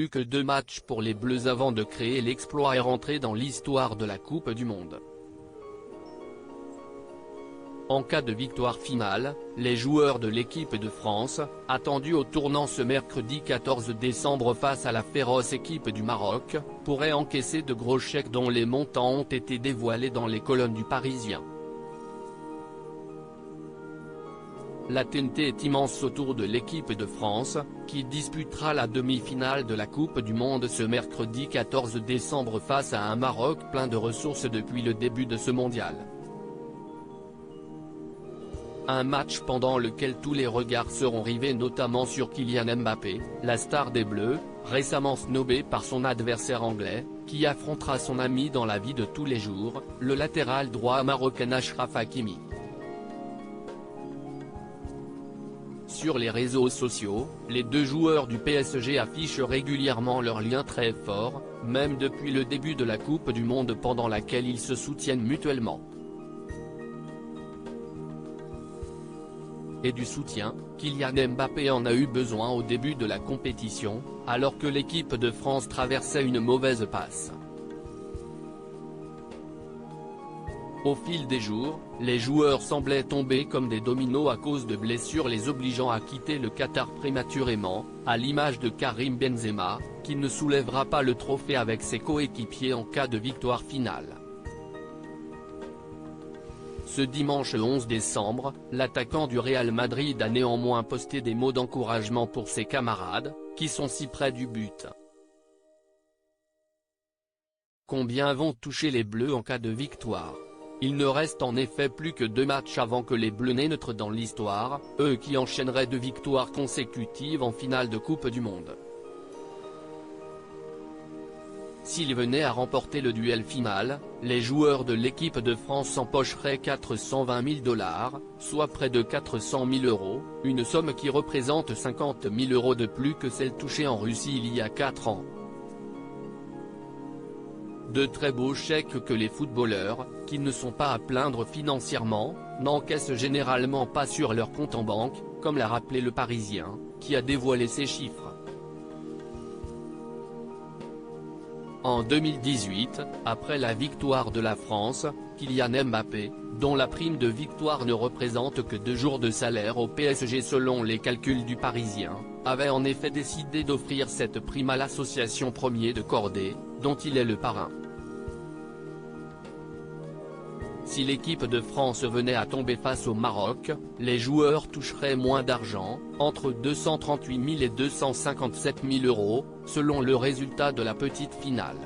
plus que 2 matchs pour les Bleus avant de créer l'exploit et rentrer dans l'histoire de la Coupe du Monde. En cas de victoire finale, les joueurs de l'équipe de France, attendus au tournant ce mercredi 14 décembre face à la féroce équipe du Maroc, pourraient encaisser de gros chèques dont les montants ont été dévoilés dans les colonnes du Parisien. L'attente est immense autour de l'équipe de France, qui disputera la demi-finale de la Coupe du Monde ce mercredi 14 décembre face à un Maroc plein de ressources depuis le début de ce mondial. Un match pendant lequel tous les regards seront rivés notamment sur Kylian Mbappé, la star des Bleus, récemment snobé par son adversaire anglais, qui affrontera son ami dans la vie de tous les jours, le latéral droit marocain Achraf Hakimi. Sur les réseaux sociaux, les deux joueurs du PSG affichent régulièrement leurs liens très forts, même depuis le début de la Coupe du Monde pendant laquelle ils se soutiennent mutuellement. Et du soutien, Kylian Mbappé en a eu besoin au début de la compétition, alors que l'équipe de France traversait une mauvaise passe. Au fil des jours, les joueurs semblaient tomber comme des dominos à cause de blessures les obligeant à quitter le Qatar prématurément, à l'image de Karim Benzema, qui ne soulèvera pas le trophée avec ses coéquipiers en cas de victoire finale. Ce dimanche 11 décembre, l'attaquant du Real Madrid a néanmoins posté des mots d'encouragement pour ses camarades, qui sont si près du but. Combien vont toucher les Bleus en cas de victoire? Il ne reste en effet plus que 2 matchs avant que les Bleus n'entrent dans l'histoire, eux qui enchaîneraient 2 victoires consécutives en finale de Coupe du Monde. S'ils venaient à remporter le duel final, les joueurs de l'équipe de France empocheraient 420 000 $, soit près de 400 000 €, une somme qui représente 50 000 € de plus que celle touchée en Russie il y a 4 ans. De très beaux chèques que les footballeurs, qui ne sont pas à plaindre financièrement, n'encaissent généralement pas sur leur compte en banque, comme l'a rappelé le Parisien, qui a dévoilé ces chiffres. En 2018, après la victoire de la France, Kylian Mbappé, dont la prime de victoire ne représente que 2 jours de salaire au PSG selon les calculs du Parisien, avait en effet décidé d'offrir cette prime à l'association Premier de Cordée, dont il est le parrain. Si l'équipe de France venait à tomber face au Maroc, les joueurs toucheraient moins d'argent, entre 238 000 et 257 000 €, selon le résultat de la petite finale.